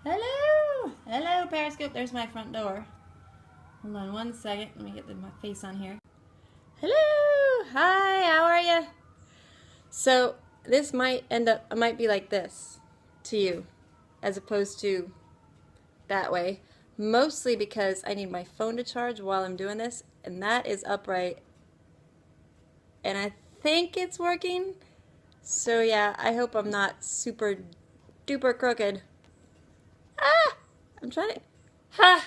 Hello! Hello, Periscope. There's my front door. Hold on one second. Let me get my face on here. Hello! Hi, how are you? So, this might be like this to you, as opposed to that way. Mostly because I need my phone to charge while I'm doing this, and that is upright. And I think it's working. So yeah, I hope I'm not super duper crooked. Ah! I'm trying to... Ha!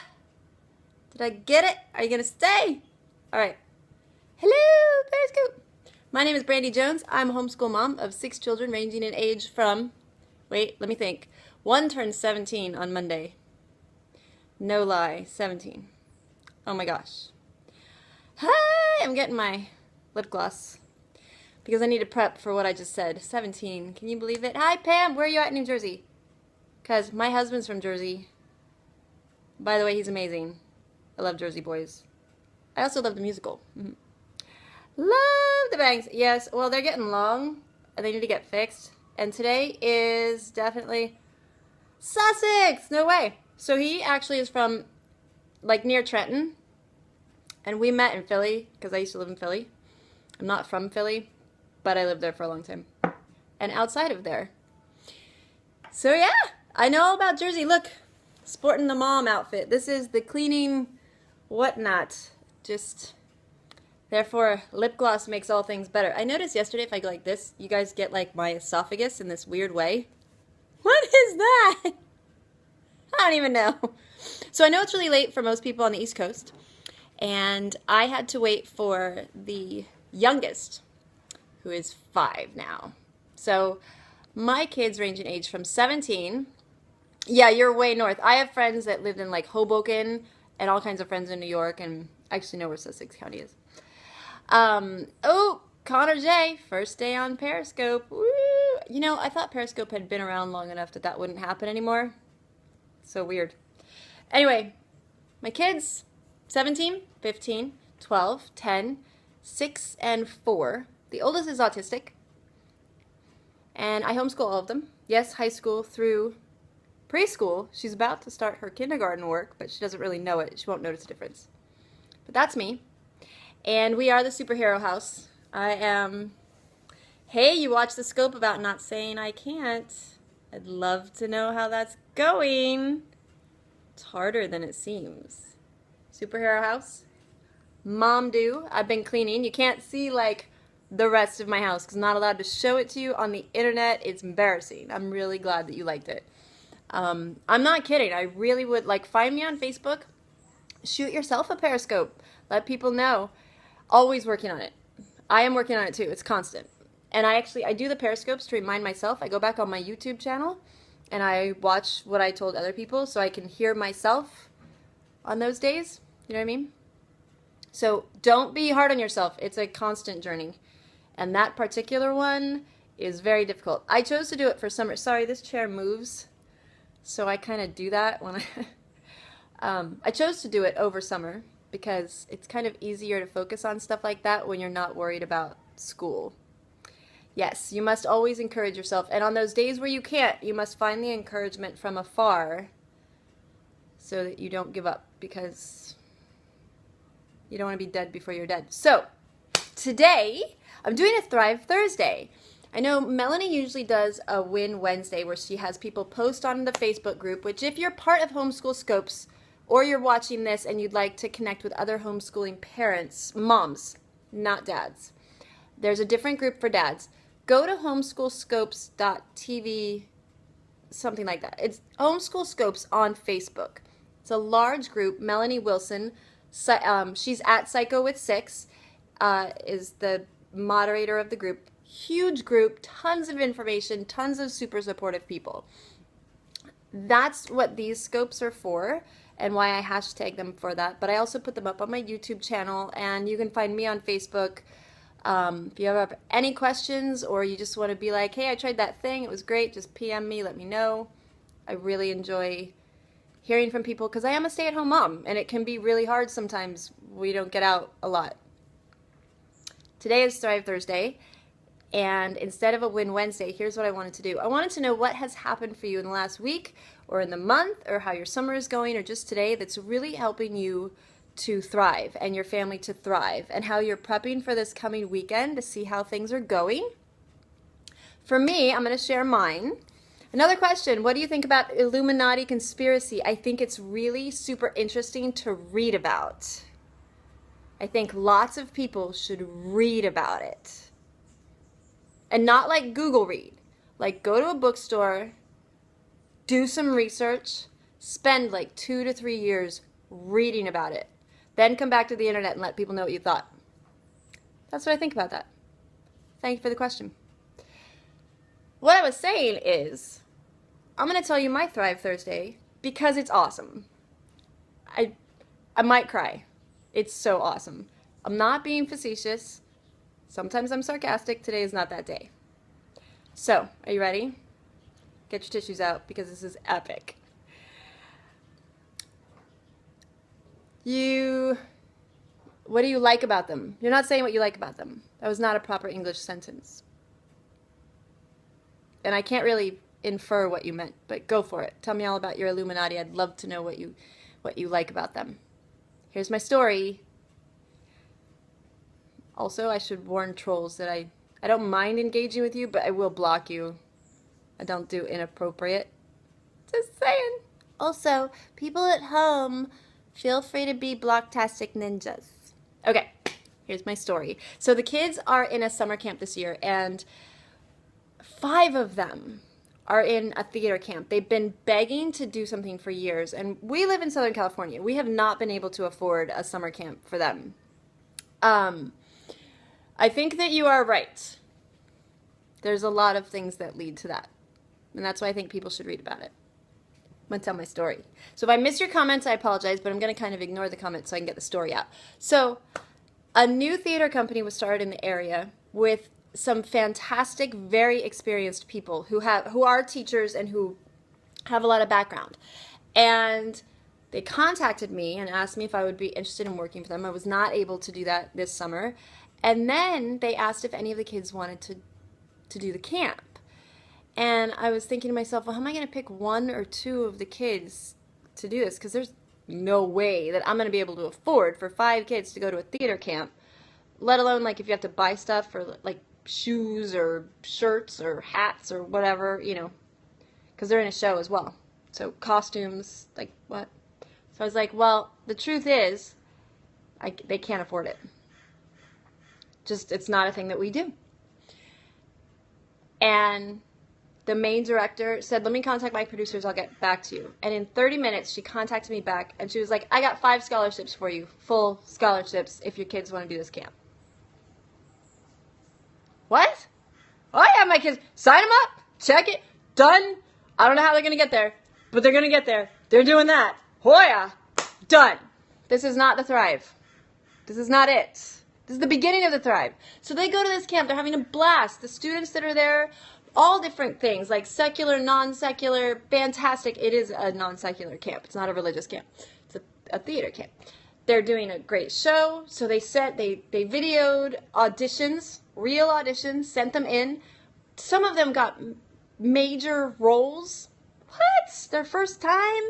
Did I get it? Are you going to stay? Alright. Hello, Periscope! My name is Brandy Jones. I'm a homeschool mom of 6 children ranging in age from... Wait, let me think. One turns 17 on Monday. No lie, 17. Oh my gosh. Hi! I'm getting my lip gloss because I need to prep for what I just said. 17. Can you believe it? Hi, Pam! Where are you at in New Jersey? Because my husband's from Jersey. By the way, he's amazing. I love Jersey boys. I also love the musical. Love the bangs. Yes, well, they're getting long, and they need to get fixed. And today is definitely Sussex. No way. So he actually is from, like, near Trenton. And we met in Philly, because I used to live in Philly. I'm not from Philly, but I lived there for a long time. And outside of there. So, yeah. I know all about Jersey. Look, sporting the mom outfit. This is the cleaning whatnot. Just, therefore, lip gloss makes all things better. I noticed yesterday if I go like this, you guys get like my esophagus in this weird way. What is that? I don't even know. So I know it's really late for most people on the East Coast. And I had to wait for the youngest, who is 5 now. So my kids range in age from 17. Yeah, you're way north. I have friends that lived in like Hoboken and all kinds of friends in New York, and I actually know where Sussex County is. Oh, Connor J, first day on Periscope. Woo! You know, I thought Periscope had been around long enough that wouldn't happen anymore. So weird. Anyway, my kids, 17, 15, 12, 10, 6, and 4. The oldest is autistic. And I homeschool all of them. Yes, high school through preschool. She's about to start her kindergarten work, but she doesn't really know it. She won't notice a difference. But that's me. And we are the superhero house. I am... Hey, you watched the scope about not saying I can't. I'd love to know how that's going. It's harder than it seems. Superhero house. Mom do. I've been cleaning. You can't see like the rest of my house because I'm not allowed to show it to you on the internet. It's embarrassing. I'm really glad that you liked it. I'm not kidding. I really would like find me on Facebook. Shoot yourself a Periscope. Let people know. Always working on it. I am working on it too. It's constant. And I do the Periscopes to remind myself. I go back on my YouTube channel and I watch what I told other people so I can hear myself on those days. You know what I mean? So don't be hard on yourself. It's a constant journey. And that particular one is very difficult. I chose to do it for summer. Sorry, this chair moves. So I kind of do that when I chose to do it over summer because it's kind of easier to focus on stuff like that when you're not worried about school. Yes, you must always encourage yourself. And on those days where you can't, you must find the encouragement from afar so that you don't give up because you don't want to be dead before you're dead. So today I'm doing a Thrive Thursday. I know Melanie usually does a Win Wednesday where she has people post on the Facebook group, which if you're part of Homeschool Scopes or you're watching this and you'd like to connect with other homeschooling parents, moms, not dads, there's a different group for dads. Go to homeschoolscopes.tv, something like that. It's Homeschool Scopes on Facebook. It's a large group. Melanie Wilson, she's at Psycho with 6, is the moderator of the group. Huge group, tons of information, tons of super supportive people. That's what these scopes are for and why I hashtag them for that. But I also put them up on my YouTube channel and you can find me on Facebook. If you have any questions or you just want to be like, hey, I tried that thing, it was great, just PM me, let me know. I really enjoy hearing from people because I am a stay-at-home mom and it can be really hard sometimes. We don't get out a lot. Today is Thrive Thursday. And instead of a Win Wednesday, here's what I wanted to do. I wanted to know what has happened for you in the last week or in the month or how your summer is going or just today that's really helping you to thrive and your family to thrive, and how you're prepping for this coming weekend to see how things are going. For me, I'm going to share mine. Another question, what do you think about Illuminati conspiracy? I think it's really super interesting to read about. I think lots of people should read about it. And not like Google read. Like go to a bookstore, do some research, spend like 2 to 3 years reading about it. Then come back to the internet and let people know what you thought. That's what I think about that. Thank you for the question. What I was saying is, I'm going to tell you my Thrive Thursday because it's awesome. I might cry. It's so awesome. I'm not being facetious. Sometimes I'm sarcastic. Today is not that day. So, are you ready? Get your tissues out because this is epic. What do you like about them? You're not saying what you like about them. That was not a proper English sentence. And I can't really infer what you meant, but go for it. Tell me all about your Illuminati. I'd love to know what you like about them. Here's my story. Also, I should warn trolls that I don't mind engaging with you, but I will block you. I don't do inappropriate. Just saying. Also, people at home, feel free to be blocktastic ninjas. Okay, here's my story. So the kids are in a summer camp this year, and 5 of them are in a theater camp. They've been begging to do something for years, and we live in Southern California. We have not been able to afford a summer camp for them. I think that you are right. There's a lot of things that lead to that, and that's why I think people should read about it. I'm going to tell my story. So if I miss your comments, I apologize, but I'm going to kind of ignore the comments so I can get the story out. So a new theater company was started in the area with some fantastic, very experienced people who are teachers and who have a lot of background. And they contacted me and asked me if I would be interested in working for them. I was not able to do that this summer. And then they asked if any of the kids wanted to do the camp. And I was thinking to myself, well, how am I going to pick 1 or 2 of the kids to do this? Because there's no way that I'm going to be able to afford for 5 kids to go to a theater camp, let alone like if you have to buy stuff for like shoes or shirts or hats or whatever, you know, because they're in a show as well. So costumes, like what? So I was like, well, the truth is, they can't afford it. Just, it's not a thing that we do. And the main director said, let me contact my producers, I'll get back to you. And in 30 minutes, she contacted me back, and she was like, I got 5 scholarships for you, full scholarships, if your kids want to do this camp. What? Oh, I have my kids. Sign them up. Check it. Done. I don't know how they're going to get there, but they're going to get there. They're doing that. Hoya. Done. This is not the Thrive. This is not it. This is the beginning of the Thrive. So they go to this camp. They're having a blast. The students that are there, all different things, like secular, non-secular, fantastic. It is a non-secular camp. It's not a religious camp. It's a theater camp. They're doing a great show. So they videoed auditions, real auditions, sent them in. Some of them got major roles. What? Their first time?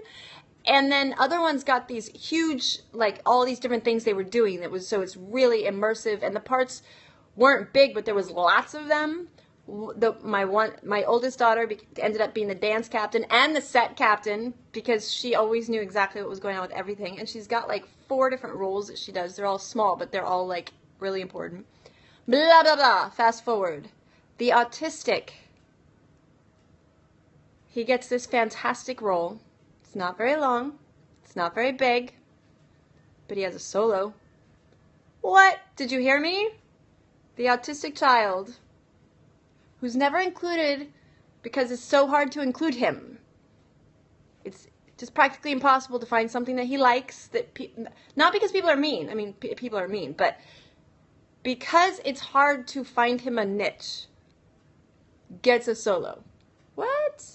And then other ones got these huge, like all these different things they were doing. So it's really immersive. And the parts weren't big, but there was lots of them. My oldest daughter ended up being the dance captain and the set captain because she always knew exactly what was going on with everything. And she's got like 4 different roles that she does. They're all small, but they're all like really important. Blah, blah, blah. Fast forward. The Autistic. He gets this fantastic role. It's not very long. It's not very big. But he has a solo. What? Did you hear me? The autistic child, who's never included because it's so hard to include him. It's just practically impossible to find something that he likes. Not because people are mean. I mean, people are mean, but because it's hard to find him a niche. Gets a solo. What?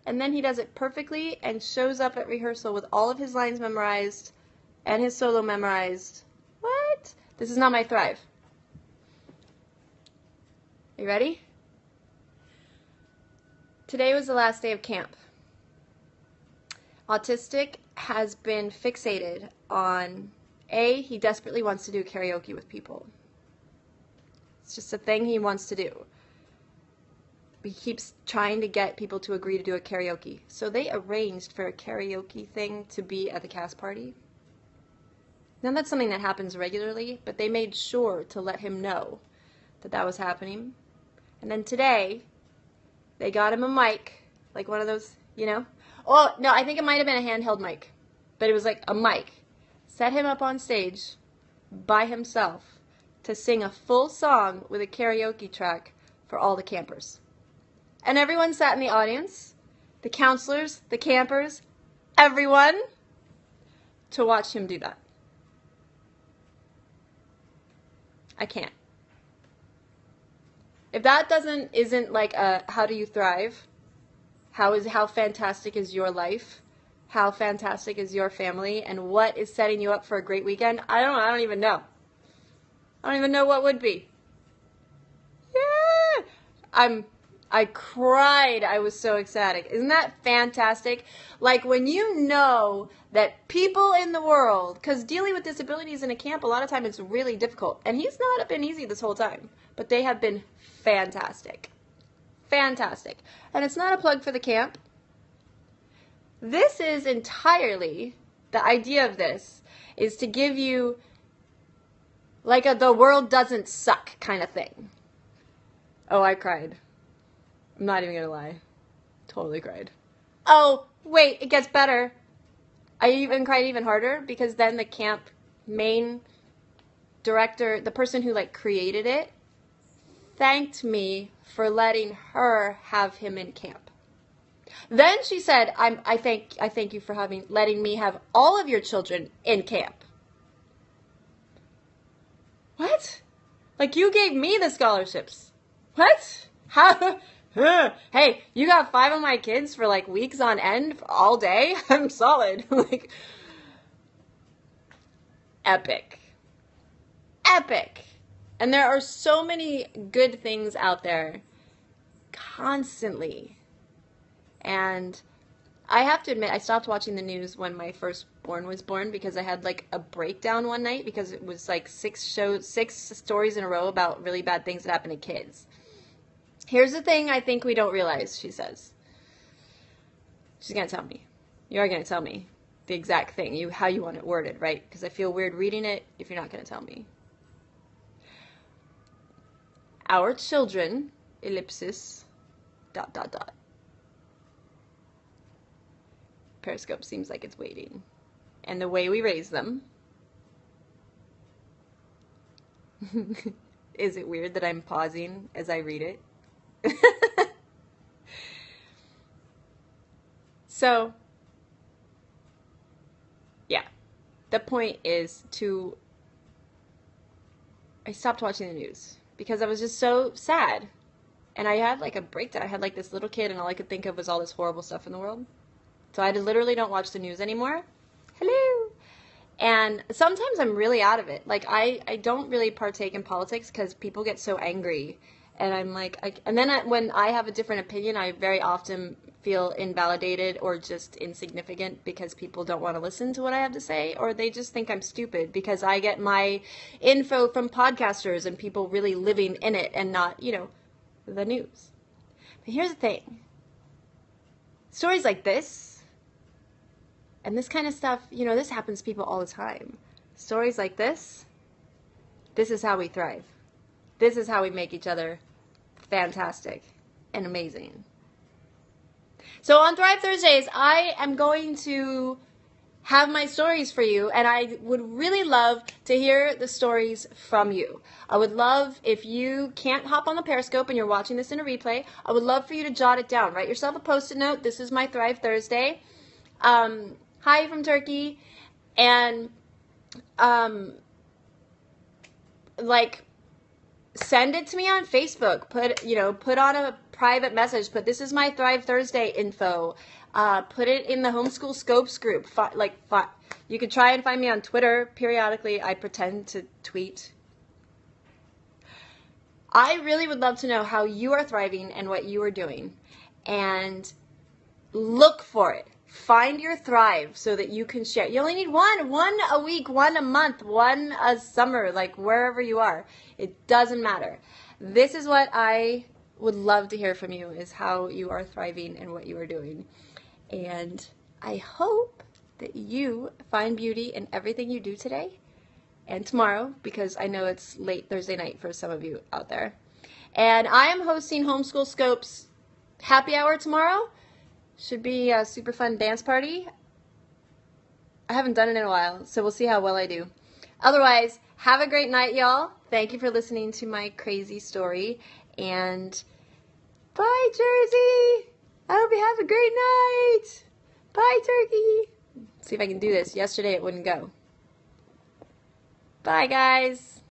And then he does it perfectly and shows up at rehearsal with all of his lines memorized and his solo memorized. What? This is not my Thrive. Are you ready? Today was the last day of camp. Autistic has been fixated on, he desperately wants to do karaoke with people. It's just a thing he wants to do. He keeps trying to get people to agree to do a karaoke. So they arranged for a karaoke thing to be at the cast party. Now that's something that happens regularly, but they made sure to let him know that that was happening. And then today, they got him a mic, like one of those, Oh, no, I think it might have been a handheld mic, but it was like a mic. Set him up on stage by himself to sing a full song with a karaoke track for all the campers. And everyone sat in the audience, the counselors, the campers, everyone, to watch him do that. I can't. If that isn't like a how do you thrive? How fantastic is your life? How fantastic is your family? And what is setting you up for a great weekend? I don't even know. I don't even know what would be. Yeah. I cried. I was so ecstatic. Isn't that fantastic? Like when you know that people in the world, because dealing with disabilities in a camp, a lot of times it's really difficult. And he's not been easy this whole time. But they have been fantastic. Fantastic. And it's not a plug for the camp. This is entirely, the idea of this is to give you like the world doesn't suck kind of thing. Oh, I cried. I'm not even gonna lie. Totally cried. Oh, wait, it gets better. I even cried even harder because then the camp main director, the person who created it, thanked me for letting her have him in camp. Then she said, I thank you for letting me have all of your children in camp. What? Like you gave me the scholarships. What? How? Hey, you got 5 of my kids for weeks on end all day? I'm solid. Epic. Epic. And there are so many good things out there constantly. And I have to admit, I stopped watching the news when my firstborn was born because I had a breakdown one night because it was 6 stories in a row about really bad things that happen to kids. Here's the thing I think we don't realize, she says. She's going to tell me. You are going to tell me the exact thing, how you want it worded, right? Because I feel weird reading it if you're not going to tell me. Our children, ellipsis, ... Periscope seems like it's waiting. And the way we raise them. Is it weird that I'm pausing as I read it? So, yeah. The point is I stopped watching the news because I was just so sad. And I had a breakdown. I had this little kid and all I could think of was all this horrible stuff in the world. So I literally don't watch the news anymore. Hello. And sometimes I'm really out of it. I don't really partake in politics because people get so angry. And I'm when I have a different opinion, I very often feel invalidated or just insignificant because people don't want to listen to what I have to say, or they just think I'm stupid because I get my info from podcasters and people really living in it and not, the news. But here's the thing. Stories like this, and this kind of stuff, this happens to people all the time. Stories like this is how we thrive. This is how we make each other fantastic and amazing. So on Thrive Thursdays, I am going to have my stories for you, and I would really love to hear the stories from you. I would love, if you can't hop on the Periscope and you're watching this in a replay, I would love for you to jot it down. Write yourself a Post-it note. This is my Thrive Thursday. Hi from Turkey. And, send it to me on Facebook. Put on a private message. Put this is my Thrive Thursday info. Put it in the Homeschool Scopes group. You could try and find me on Twitter. Periodically, I pretend to tweet. I really would love to know how you are thriving and what you are doing. And look for it. Find your thrive so that you can share. You only need one a week, one a month, one a summer, like wherever you are. It doesn't matter. This is what I would love to hear from you, is how you are thriving and what you are doing. And I hope that you find beauty in everything you do today and tomorrow, because I know it's late Thursday night for some of you out there. And I am hosting Homeschool Scope's happy hour tomorrow. Should be a super fun dance party. I haven't done it in a while, so we'll see how well I do. Otherwise, have a great night, y'all. Thank you for listening to my crazy story. And bye, Jersey. I hope you have a great night. Bye, Turkey. See if I can do this. Yesterday it wouldn't go. Bye, guys.